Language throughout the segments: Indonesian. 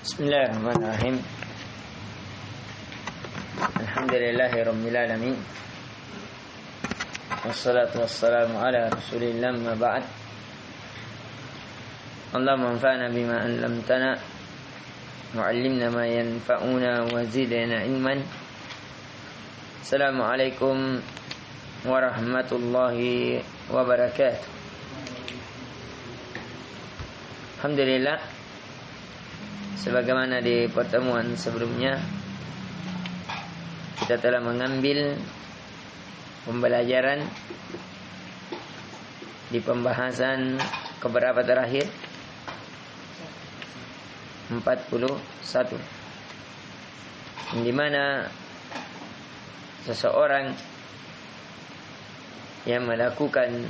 Bismillahirrahmanirrahim. Alhamdulillahirabbil alamin. Wassalatu wassalamu ala Rasulillah ma ba'd. Allahumma anfa'na bima 'allamtana wa 'allimna ma yanfa'una wa zidna ilman. Assalamualaikum warahmatullahi wabarakatuh. Alhamdulillah, sebagaimana di pertemuan sebelumnya kita telah mengambil pembelajaran di pembahasan keberapa terakhir? 41, di mana seseorang yang melakukan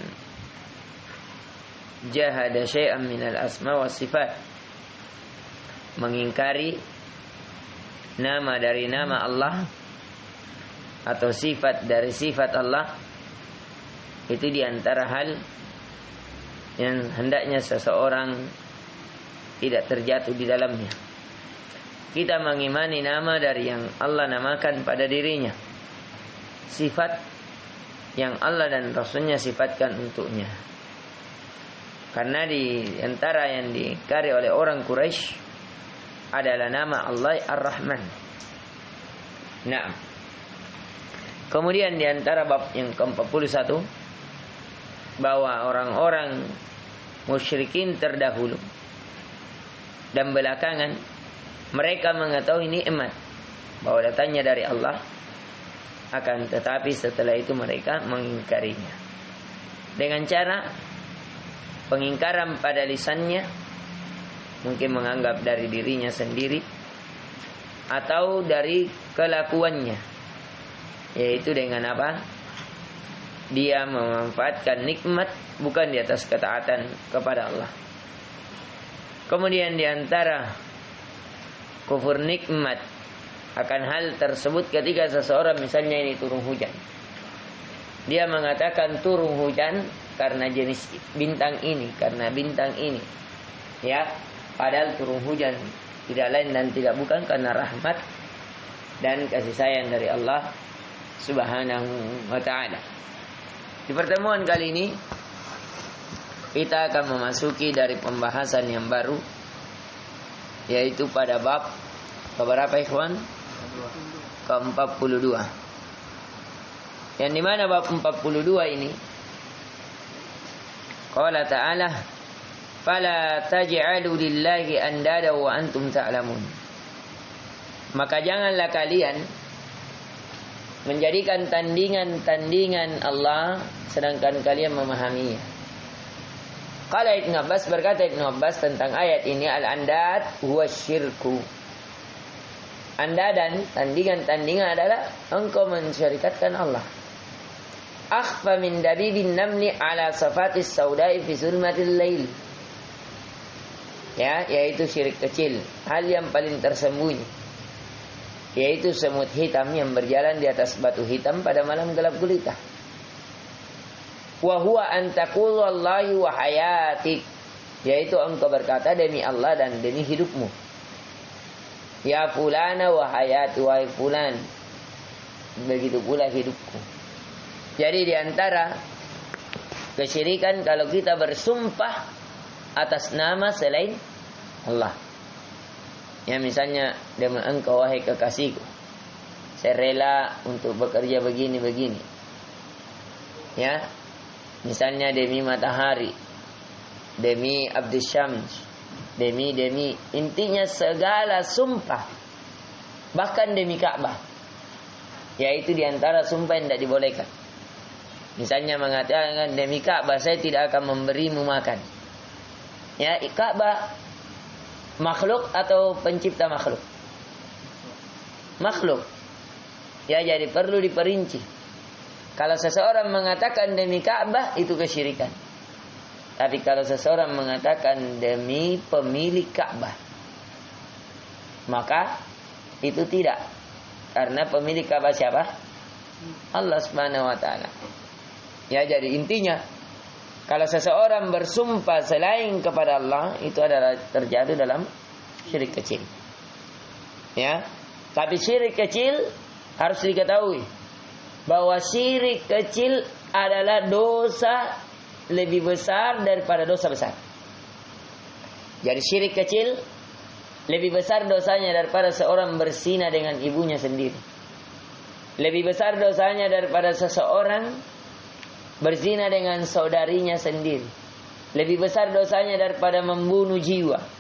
jahada syai'an minal asma wa sifat, mengingkari nama dari nama Allah atau sifat dari sifat Allah, itu diantara hal yang hendaknya seseorang tidak terjatuh di dalamnya. Kita mengimani nama dari yang Allah namakan pada dirinya, sifat yang Allah dan Rasulnya sifatkan untuknya. Karena di antara yang diingkari oleh orang Quraisy adalah nama Allah Ar-Rahman. Nah, kemudian di antara bab yang ke-41, bahwa orang-orang musyrikin terdahulu dan belakangan mereka mengetahui nikmat bahwa datangnya dari Allah, akan tetapi setelah itu mereka mengingkarinya dengan cara pengingkaran pada lisannya, mungkin menganggap dari dirinya sendiri atau dari kelakuannya, yaitu dengan apa? Dia memanfaatkan nikmat bukan di atas ketaatan kepada Allah. Kemudian di antara kufur nikmat akan hal tersebut ketika seseorang misalnya ini turun hujan, dia mengatakan turun hujan karena jenis bintang ini, karena bintang ini, ya, padahal turun hujan tidak lain dan tidak bukan karena rahmat dan kasih sayang dari Allah Subhanahu wa ta'ala. Di pertemuan kali ini kita akan memasuki dari pembahasan yang baru, yaitu pada bab keberapa ikhwan? Ke-42. Yang dimana bab 42 ini qala ta'ala fala taj'alu lillahi andada wa antum ta'lamun. Maka janganlah kalian menjadikan tandingan-tandingan Allah sedangkan kalian memahaminya. Qala Ibnu Abbas, berkata Ibnu Abbas tentang ayat ini, al-andad huwa syirku. Andadan, tandingan-tandingan adalah engkau mensyarikatkan Allah. Akhfa min dabibin namli ala safatis saudai fi zulmatil lail. Ya, yaitu syirik kecil, hal yang paling tersembunyi, yaitu semut hitam yang berjalan di atas batu hitam pada malam gelap gulita. Wa huwa an taqulu wallahi wa hayatik, yaitu engkau berkata demi Allah dan demi hidupmu. Ya fulana wa hayatu wa fulan, begitu pula hidupku. Jadi di antara kesyirikan kalau kita bersumpah atas nama selain Allah. Ya, misalnya demi engkau wahai kekasihku, saya rela untuk bekerja begini-begini. Ya, misalnya demi matahari, demi Abdus Syams, demi intinya segala sumpah, bahkan demi Ka'bah, yaitu di antara sumpah yang tidak dibolehkan. Misalnya mengatakan demi Ka'bah saya tidak akan memberimu makan. Ya, Ka'bah makhluk atau pencipta makhluk? Makhluk. Ya, jadi perlu diperinci. Kalau seseorang mengatakan demi Ka'bah, itu kesyirikan. Tapi kalau seseorang mengatakan demi pemilik Ka'bah, maka itu tidak. Karena pemilik Ka'bah siapa? Allah Subhanahu wa ta'ala. Ya, jadi intinya kalau seseorang bersumpah selain kepada Allah, itu adalah terjatuh dalam syirik kecil. Ya. Tapi syirik kecil harus diketahui bahwa syirik kecil adalah dosa lebih besar daripada dosa besar. Jadi syirik kecil lebih besar dosanya daripada seorang berzina dengan ibunya sendiri. Lebih besar dosanya daripada seseorang berzina dengan saudarinya sendiri. Lebih besar dosanya daripada membunuh jiwa.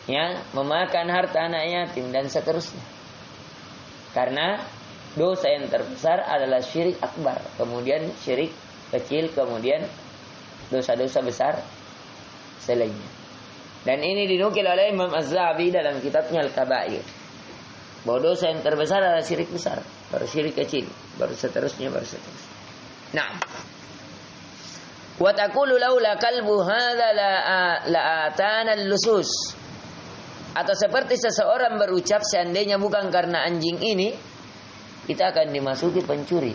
Ya, memakan harta anak yatim dan seterusnya. Karena dosa yang terbesar adalah syirik akbar, kemudian syirik kecil, kemudian dosa-dosa besar selainnya. Dan ini dinukil oleh Imam Az-Zahabi dalam kitabnya Al-Kabair. Bahwa dosa yang terbesar adalah syirik besar, baru syirik kecil, baru seterusnya. Nah, wa taqulu laula kalbu hadza la atana al-lusus. Atau seperti seseorang berucap, seandainya bukan karena anjing ini, kita akan dimasuki pencuri.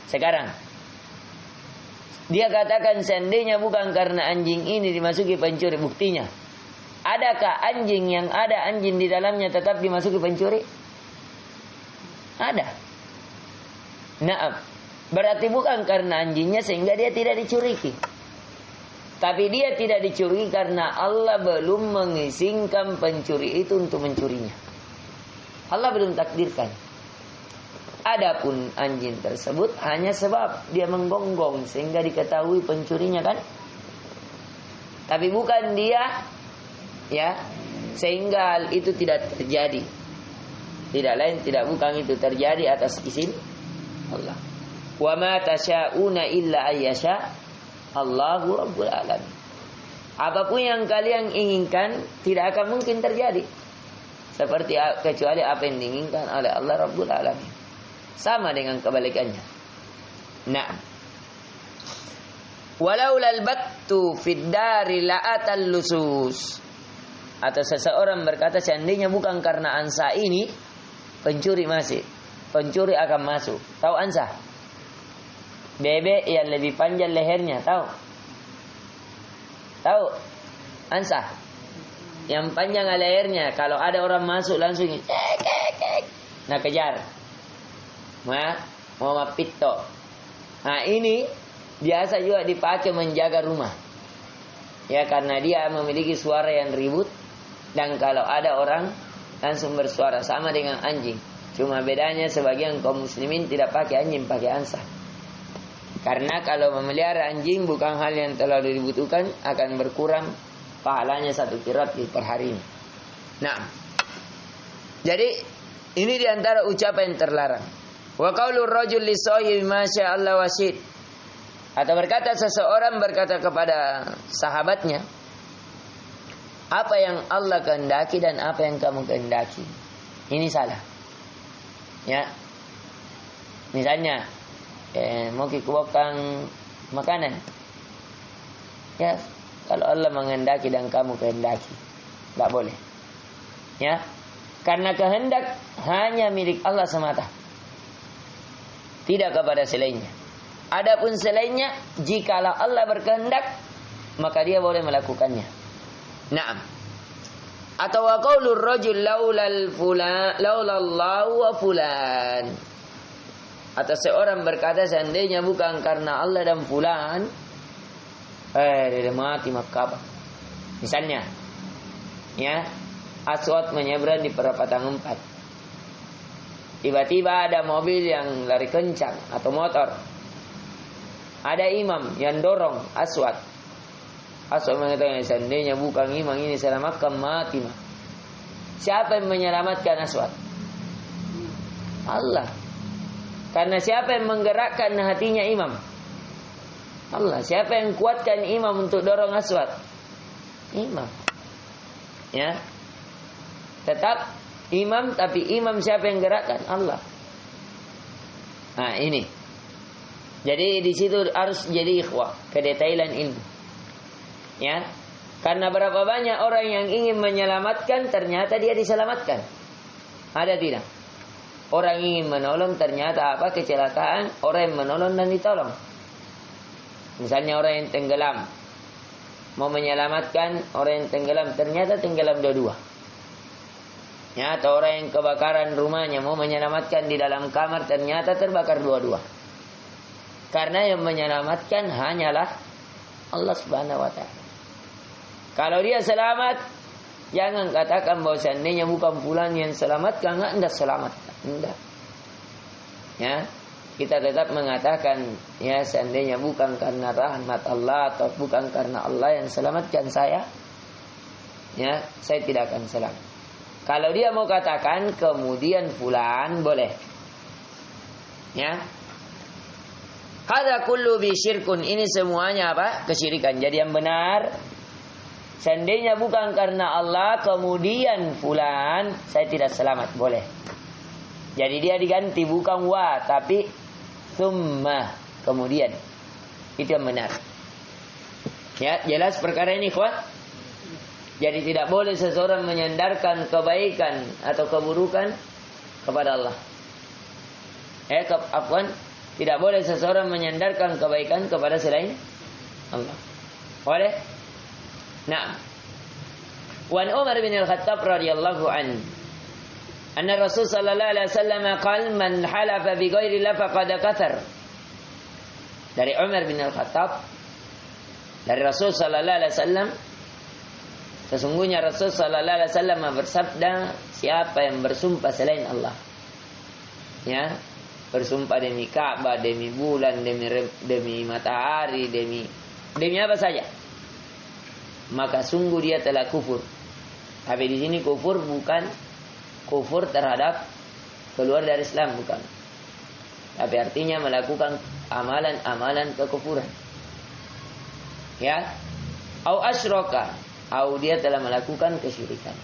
Sekarang dia katakan seandainya bukan karena anjing ini dimasuki pencuri. Buktinya, adakah anjing yang ada anjing di dalamnya tetap dimasuki pencuri? Ada. Naam. Berarti bukan karena anjingnya sehingga dia tidak dicuriki. Tapi dia tidak dicuri karena Allah belum mengizinkan pencuri itu untuk mencurinya. Allah belum takdirkan. Adapun anjing tersebut hanya sebab dia menggonggong sehingga diketahui pencurinya kan. Tapi bukan dia, ya, sehingga hal itu tidak terjadi. Tidak lain tidak bukan itu terjadi atas izin Allah. Wa ma tasyauna illa ayyasha Allahu Rabbul Alamin. Apapun yang kalian inginkan tidak akan mungkin terjadi seperti kecuali apa yang diinginkan oleh Allah Rabbul Alamin. Sama dengan kebalikannya. Nah, walaulal battu fid dari la'atal lusus. Atau seseorang berkata seandainya bukan karena ansa ini, pencuri akan masuk. Tahu ansa? Bebek yang lebih panjang lehernya, tahu? Tahu? Ansa. Yang panjang lehernya, kalau ada orang masuk langsung nah kejar. Mau mapito. Nah ini biasa juga dipakai menjaga rumah. Ya karena dia memiliki suara yang ribut. Dan kalau ada orang langsung bersuara sama dengan anjing. Cuma bedanya sebagian kaum muslimin tidak pakai anjing, pakai ansa. Karena kalau memelihara anjing bukan hal yang terlalu dibutuhkan, akan berkurang pahalanya 1 qirat per hari ini. Nah, jadi ini diantara ucapan yang terlarang. Wa qaulur rajul li sahibi masya Allah wasid. Atau berkata seseorang berkata kepada sahabatnya, apa yang Allah kehendaki dan apa yang kamu kehendaki. Ini salah. Ya. Misalnya mau kubukan makanan. Ya, kalau Allah menghendaki dan kamu kehendaki, tidak boleh. Ya, karena kehendak hanya milik Allah semata, tidak kepada selainnya. Adapun selainnya, jikalau Allah berkehendak, maka dia boleh melakukannya. Naam. Atau wa qaulur rajul laulallahu wa fulan. Atau seorang berkata seandainya bukan karena Allah dan fulan, dia mati makabah. Misalnya, ya, Aswad menyeberang di perapatan 4. Tiba-tiba ada mobil yang lari kencang atau motor. Ada imam yang dorong Aswad. Aswad mengatakan seandainya bukan imam ini selamatkan mati. Siapa yang menyelamatkan Aswad? Allah. Karena siapa yang menggerakkan hatinya imam? Allah. Siapa yang kuatkan imam untuk dorong Aswad? Imam. Ya. Tetap imam, tapi imam siapa yang gerakkan? Allah. Nah ini. Jadi di situ harus jadi ikhwah, kedetailan ilmu. Ya. Karena berapa banyak orang yang ingin menyelamatkan ternyata dia diselamatkan. Ada tidak? Orang ingin menolong ternyata apa kecelakaan, orang yang menolong dan ditolong. Misalnya orang yang tenggelam. mau menyelamatkan orang yang tenggelam, ternyata tenggelam dua-dua. Ya, atau orang yang kebakaran rumahnya mau menyelamatkan di dalam kamar, ternyata terbakar dua-dua. Karena yang menyelamatkan hanyalah Allah Subhanahu wa taala. Kalau dia selamat, jangan katakan bahwa seandainya bukan fulan yang selamatkan, enggak selamat. Enggak. Ya, kita tetap mengatakan ya seandainya bukan karena rahmat Allah atau bukan karena Allah yang selamatkan saya, ya saya tidak akan selamat. Kalau dia mau katakan kemudian fulan, boleh. Ya. Hadza kullu bi syirkun, ini semuanya apa? Kesyirikan. Jadi yang benar, seandainya bukan karena Allah kemudian fulan, saya tidak selamat, boleh. Jadi dia diganti bukan wa tapi summa, kemudian. Itu yang benar. Ya, jelas perkara ini, kawan. Jadi tidak boleh seseorang menyandarkan kebaikan atau keburukan kepada Allah. Tidak boleh seseorang menyandarkan kebaikan kepada selain Allah. Boleh? Nah. Wan Umar bin Al-Khattab radhiyallahu anhu, anna Rasul sallallahu alaihi wasallam qala man halafa bi ghairi Allah faqad kafar. Dari Umar bin Al-Khattab, dari Rasul sallallahu alaihi wasallam, sesungguhnya Rasul sallallahu alaihi wasallam bersabda, siapa yang bersumpah selain Allah, ya, bersumpah demi Ka'bah, demi bulan, demi matahari, demi apa saja, maka sungguh dia telah kufur. Tapi di sini kufur bukan kufur terhadap keluar dari Islam, bukan. Tapi artinya melakukan amalan-amalan kekufuran. Ya. Au asyraka, au dia telah melakukan kesyirikan.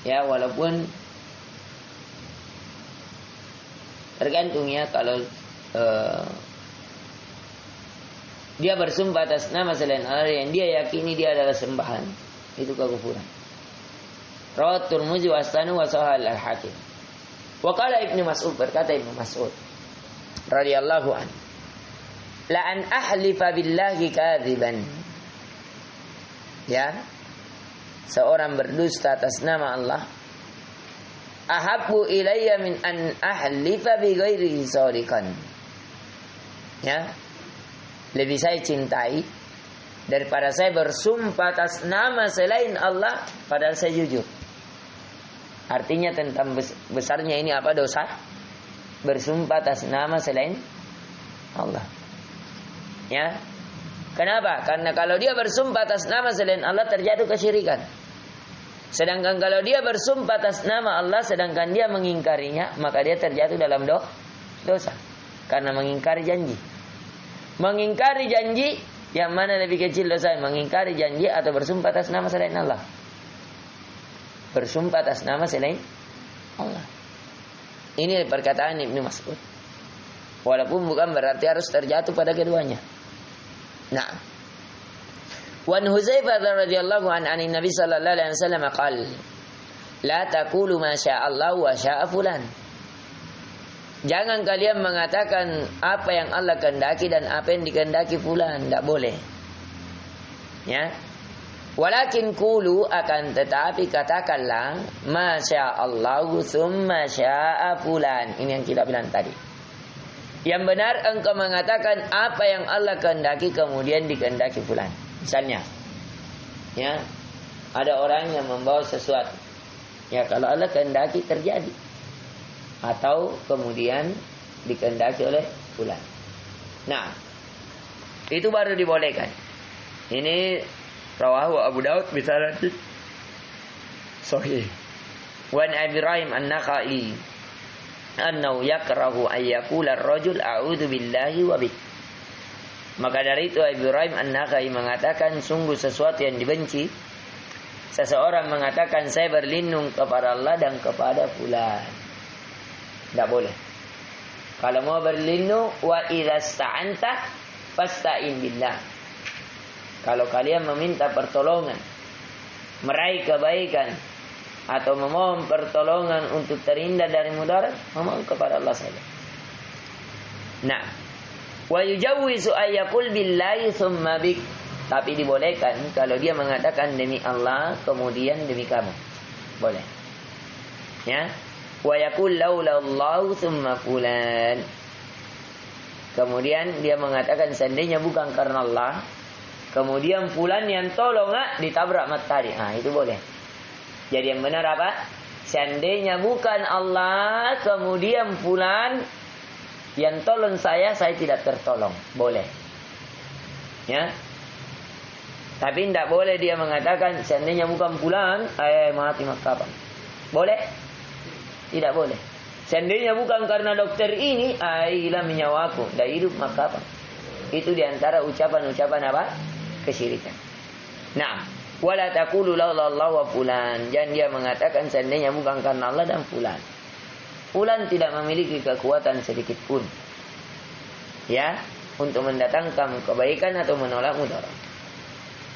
Ya, walaupun tergantung ya, kalau dia bersumpah atas nama selain Allah yang dia yakini dia adalah sembahan, itu kekufuran. Rawat Tirmidzi wa Hasan wa Sahih al-Hakim. Wa qala Ibnu Mas'ud, berkata Ibnu Mas'ud radhiyallahu anhu, la an ahlifa billahi kadziban. Ya. Seorang berdusta atas nama Allah ahabbu ilayya min an ahlifa bi ghairihi shadiqan. Ya. Lebih saya cintai daripada saya bersumpah atas nama selain Allah padahal saya jujur. Artinya tentang besarnya ini apa dosa? Bersumpah atas nama selain Allah. Ya. Kenapa? Karena kalau dia bersumpah atas nama selain Allah terjatuh kesyirikan. Sedangkan kalau dia bersumpah atas nama Allah sedangkan dia mengingkarinya, maka dia terjatuh dalam dosa. Karena mengingkari janji. Mengingkari janji, yang mana lebih kecil dosa? Mengingkari janji atau bersumpah atas nama selain Allah? Bersumpah atas nama selain Allah. Ini perkataan Ibnu Mas'ud. Walaupun bukan berarti harus terjatuh pada keduanya. Nah, Wan Huzaifah radhiyallahu anhu an Nabi sallallahu alaihi wasallam qala, la taqulu ma syaa Allah wa syaa fulan. Jangan kalian mengatakan apa yang Allah kehendaki dan apa yang dikehendaki fulan, enggak boleh. Ya. Walakin qulu, akan tetapi katakanlah ma syaa Allah tsumma syaa fulan. Ini yang kita bilang tadi. Yang benar engkau mengatakan apa yang Allah kehendaki kemudian dikehendaki fulan. Misalnya, ya, ada orang yang membawa sesuatu. Ya, kalau Allah kehendaki terjadi. Atau kemudian dikehendaki oleh fulan. Nah, itu baru dibolehkan. Ini rawahu Abu Daud bisanad sahih. Wan Abi Ibrahim An-Nakhai annahu yakrahu ay yaqula ar-rajul a'udzu billahi wa bik. Maka dari itu Abu Ibrahim An-Nakhai mengatakan sungguh sesuatu yang dibenci seseorang mengatakan saya berlindung kepada Allah dan kepada fulan. Tidak boleh. Kalau mau berlindung, wa idza sta'anta fasta'in billah. Kalau kalian meminta pertolongan, meraih kebaikan atau memohon pertolongan untuk terhindar dari mudarat, memohon kepada Allah saja. Nah, wa yujawwizu ayyakul billahi tsumma bik. Tapi dibolehkan kalau dia mengatakan demi Allah kemudian demi kamu. Boleh. Ya. Wa yaqul laulallahu tsumma fulan. Kemudian dia mengatakan seandainya bukan karena Allah, kemudian fulan yang tolong ditabrak matahari. Itu boleh. Jadi yang benar apa? Seandainya bukan Allah, kemudian fulan yang tolong saya tidak tertolong. Boleh. Ya. Tapi tidak boleh dia mengatakan seandainya bukan fulan, mati maka apa? Boleh? Tidak boleh. Seandainya bukan karena dokter ini, hilang nyawaku, dah hidup maka apa? Itu diantara ucapan-ucapan apa? Kesyirikan. Nah, wala taqulu laulallah wa fulan. Jangan dia mengatakan seandainya bukan karena Allah dan fulan. Fulan tidak memiliki kekuatan sedikit pun. Ya, untuk mendatangkan kebaikan atau menolak mudarat.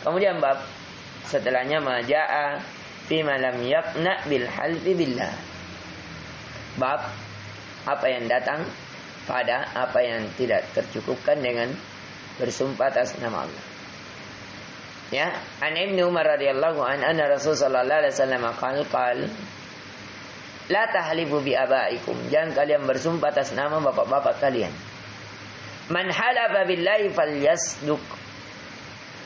Kemudian bab setelahnya majaa fi ma lam yaqna bil halfi billah. Bab apa yang datang pada apa yang tidak tercukupkan dengan bersumpah atas nama Allah. Ya, an Ibnu Umar radhiyallahu anna Rasul sallallahu alaihi wasallam qala la tahlifu bi abaikum. Jangan kalian bersumpah atas nama bapak-bapak kalian. Man halafa billahi falyasduq.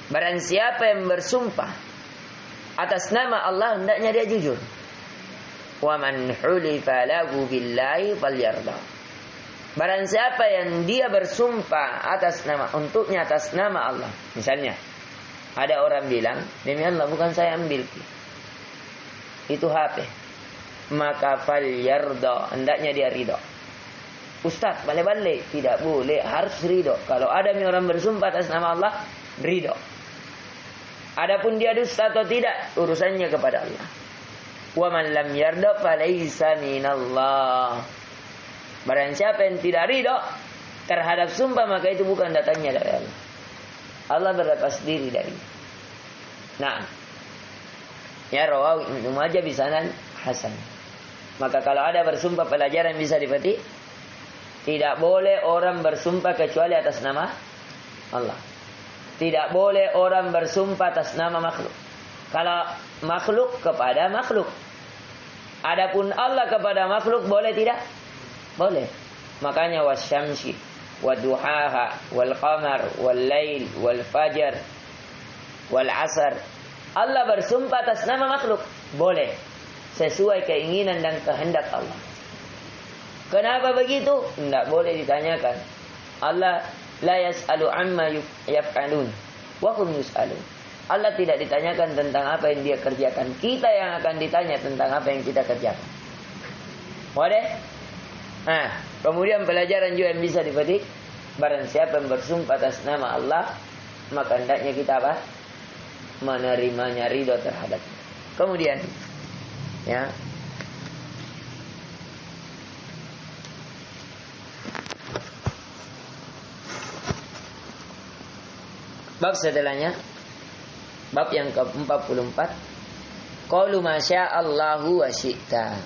Barang siapa yang bersumpah atas nama Allah, hendaknya dia jujur. Wa man hulifa lahu billahi falyarda. Barang siapa yang dia bersumpah atas nama untuknya atas nama Allah. Misalnya, ada orang bilang, demi Allah bukan saya ambil. Itu HP. Maka falyarda, hendaknya dia ridho. Ustaz, balik-balik. Tidak boleh, harus ridho. Kalau ada orang bersumpah atas nama Allah, ridho. Adapun dia dusta atau tidak, urusannya kepada Allah. Wa man lam yarda falaysa minallah. Barang siapa yang tidak ridho terhadap sumpah, maka itu bukan datangnya dari Allah. Allah berlepas diri dari. Nah, ya rawahu Ibnu Majah bisanan hasan. Maka kalau ada bersumpah, pelajaran bisa dipetik. Tidak boleh orang bersumpah kecuali atas nama Allah. Tidak boleh orang bersumpah atas nama makhluk. Kalau makhluk kepada makhluk. Adapun Allah kepada makhluk boleh tidak? Boleh. Makanya wasyamsi, waduhaha, wal qamar, wal lail, wal fajar, wal asar. Allah bersumpah atas nama makhluk. Boleh. Sesuai keinginan dan kehendak Allah. Kenapa begitu? Tidak boleh ditanyakan. Allah la yas'alu amma yaf'alun wa hum yus'alun. Allah tidak ditanyakan tentang apa yang dia kerjakan. Kita yang akan ditanya tentang apa yang kita kerjakan. Boleh? Kemudian pelajaran juga yang bisa dipetik. Barang siapa yang bersumpah atas nama Allah, maka hendaknya kita apa? Menerimanya, ridho terhadapnya. Kemudian, ya, bab setelahnya, bab yang ke-44, qaulu masya'allahu wa syi'ta.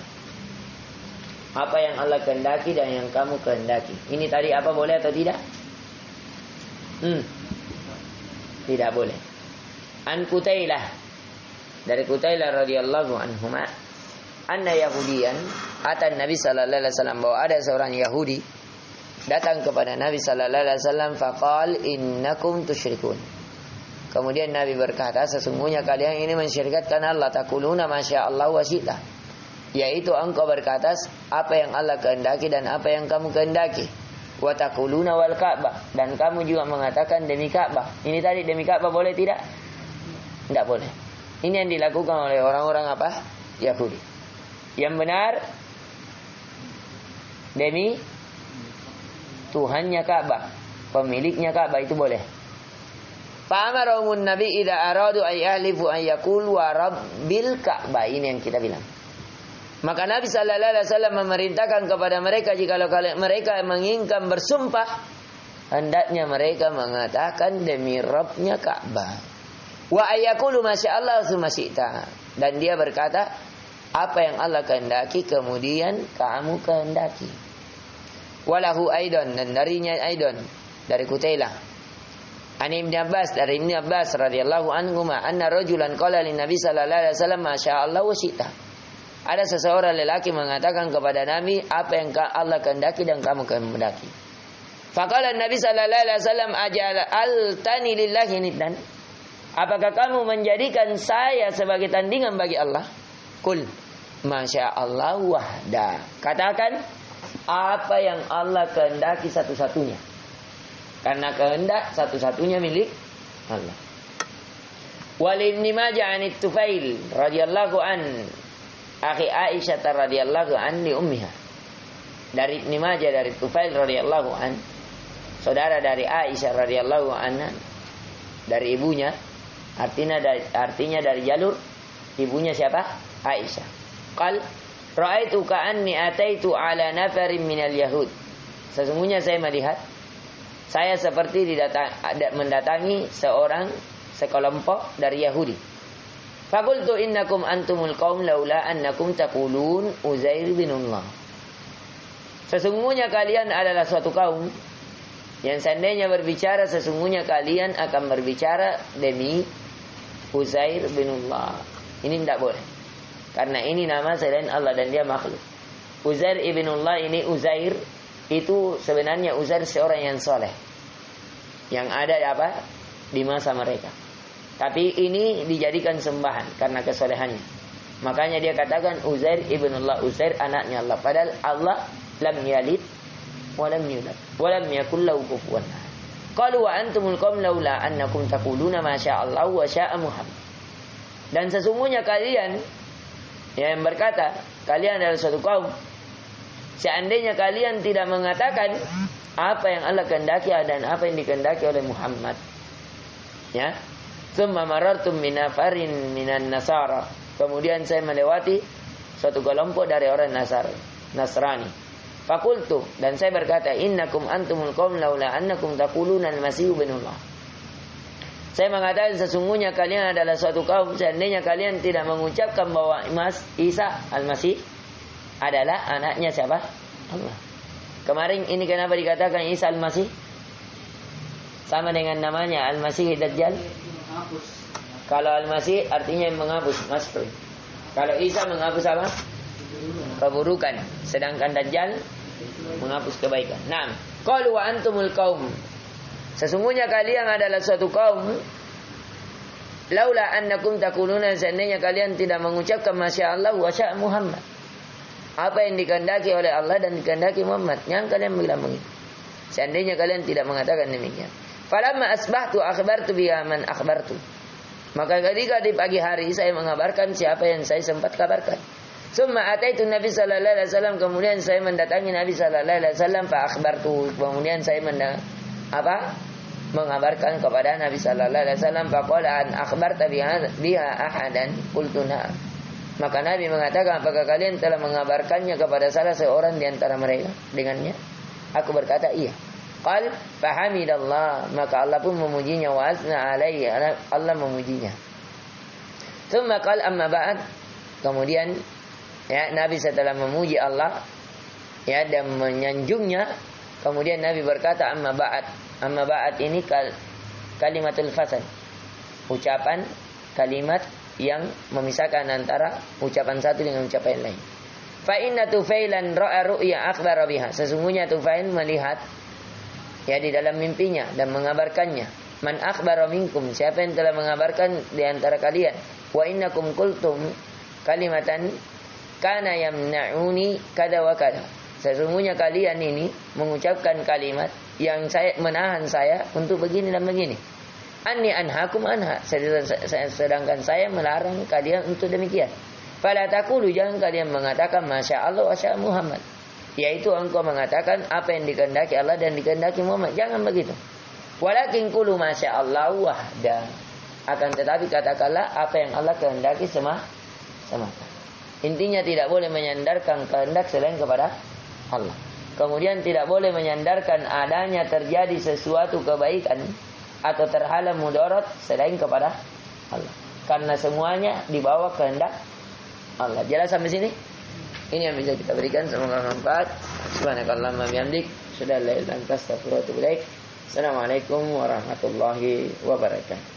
Apa yang Allah kehendaki dan yang kamu kehendaki. Ini tadi apa boleh atau tidak? Tidak boleh. An Qutailah, dari Qutailah radhiyallahu anhuma, anna Yahudiyan atan Nabi sallallahu alaihi wasallam, bahwa ada seorang Yahudi datang kepada Nabi sallallahu alaihi wasallam, faqal innakum tusyrikun. Kemudian Nabi berkata, sesungguhnya kalian ini mensyirikatkan Allah. Taquluna masyaallah wa syi'ta, yaitu engkau berkata apa yang Allah kehendaki dan apa yang kamu kehendaki. Wa taquluna wal Ka'bah, dan kamu juga mengatakan demi Ka'bah. Ini tadi demi Ka'bah boleh tidak? Tidak boleh. Ini yang dilakukan oleh orang-orang apa? Yahudi. Yang benar demi Tuhannya Ka'bah, pemiliknya Ka'bah, itu boleh. Fa'amarumun Nabi idza aradu ay yahlifu an yaqulu wa rabbil Ka'bah. Ini yang kita bilang. Maka Nabi sallallahu alaihi wasallam memerintahkan kepada mereka, jika mereka menginginkan bersumpah, hendaknya mereka mengatakan demi Rabbnya Ka'bah. Wa ayyaqulu masyaallah tsumma syi'ta, dan dia berkata apa yang Allah kehendaki kemudian kamu kehendaki. Walahu aidan, dan darinya aidan, dari Qutailah, Ani Ibnu Abbas, dari Ibnu Abbas radhiyallahu anhu anna rajulan qala lin Nabi sallallahu alaihi wasallam masyaallah wa syi'ta. Ada seseorang lelaki mengatakan kepada Nabi, apa yang Allah kehendaki dan kamu kehendaki. Faqala Nabi sallallahu alaihi wasallam aj'altani lillahi niddan. Apakah kamu menjadikan saya sebagai tandingan bagi Allah? Qul masyaallah wahda. Katakan apa yang Allah kehendaki satu-satunya. Karena kehendak satu-satunya milik Allah. Wal Ibnu Majah an Tufail radhiyallahu an akhi Aisyah radhiyallahu an li ummiha. Dari Ibnu Majah dari Tufail radhiyallahu an, saudara dari Aisyah radhiyallahu anha, dari ibunya, artinya dari jalur ibunya siapa? Aisyah. Qal ra'aitu ka'anni ataitu ala nafarin minal yahud. Sesungguhnya saya melihat saya seperti mendatangi sekelompok dari Yahudi. Faqultu innakum antumul qaum laula annakum taqulun Uzair binullah. Sesungguhnya kalian adalah suatu kaum yang seandainya berbicara sesungguhnya kalian akan berbicara demi Uzair binullah. Ini tidak boleh. Karena ini nama selain Allah dan dia makhluk. Uzair ibnullah ini Uzair itu sebenarnya Uzair seorang yang soleh, yang ada apa di masa mereka. Tapi ini dijadikan sembahan karena kesolehannya. Makanya dia katakan Uzair ibnullah, Uzair anaknya Allah. Padahal Allah lam yalid wa lam yulad wa lam yakul lahu kufuwan ahad. Qalu wa antumul qaum laula annakum taquluna ma syaa Allah wa syaa Muhammad. Dan sesungguhnya kalian yang berkata kalian adalah suatu kaum seandainya kalian tidak mengatakan apa yang Allah kehendaki dan apa yang dikehendaki oleh Muhammad. Ya. Tsumma marartum min nafarin minan nasara. Kemudian saya melewati suatu kelompok dari orang Nasrani. Fakultu, dan saya berkata, innakum antumul qaum laula annakum taquluna al-masih ibnullah. Saya mengatakan sesungguhnya kalian adalah suatu kaum seandainya kalian tidak mengucapkan bahwa Isa al-Masih adalah anaknya siapa? Allah. Kemarin ini kenapa dikatakan Isa al-Masih? Sama dengan namanya Al-Masih Dajjal. Kalau Al-Masih artinya yang menghapus, masih. Kalau Isa menghapus apa? Keburukan. Sedangkan Dajjal menghapus kebaikan. Naam. Qalu wa antumul qaum. Sesungguhnya kalian adalah suatu kaum laula annakum taquluna, seandainya kalian tidak mengucapkan masya Allah wa syaa Muhammad. Apa yang dikehendaki oleh Allah dan dikehendaki Muhammad, yang kalian bilang begitu. Seandainya kalian tidak mengatakan demikian. Falamma asbahtu akhbartu biha man akhbartu. Maka ketika di pagi hari saya mengabarkan siapa yang saya sempat kabarkan. Summa ataitu Nabi sallallahu alaihi wasallam, kemudian saya mendatangi Nabi sallallahu alaihi wasallam fa akhbartu, kemudian saya mengabarkan kepada Nabi sallallahu alaihi wasallam. Faqala an akhbarta biha ahadan? Qultu na'am. Maka Nabi mengatakan, apakah kalian telah mengabarkannya kepada salah seorang di antara mereka dengannya? Aku berkata iya. Qal fahamidallah, maka Allah pun memujinya, wa asna alaihi, Allah memujinya. Tsumma qal amma ba'd, kemudian ya Nabi setelah memuji Allah ya dan menyanjungnya, kemudian Nabi berkata amma ba'd. Amma ba'd ini kalimatul fasal, ucapan kalimat yang memisahkan antara ucapan satu dengan ucapan lain. Fa inna Tufailan ra'a ru'ya akhbara biha. Sesungguhnya Tufail melihat ya di dalam mimpinya dan mengabarkannya. Man akhbara minkum, siapa yang telah mengabarkan di antara kalian. Wa innakum qultum kalimatan kana yamna'uni kada wa kada. Sesungguhnya kalian ini mengucapkan kalimat yang menahan saya untuk begini dan begini. Anni anhakum anha, sedangkan saya melarang kalian untuk demikian. Fala taqulu, jangan kalian mengatakan masya Allah wa syaa Muhammad, yaitu engkau mengatakan apa yang dikehendaki Allah dan dikehendaki Muhammad. Jangan begitu. Walakin qulu masya Allah wahda, akan tetapi katakanlah apa yang Allah kehendaki semata. Intinya tidak boleh menyandarkan kehendak selain kepada Allah. Kemudian tidak boleh menyandarkan adanya terjadi sesuatu kebaikan atau terhalang mudarat selain kepada Allah. Karena semuanya dibawa kehendak Allah. Jelas sampai sini? Ini yang bisa kita berikan, semoga bermanfaat. Subhanakallahumma bihamdik, asyhadu an la ilaha illa anta, astaghfiruka wa atubu ilaik. Assalamualaikum warahmatullahi wabarakatuh.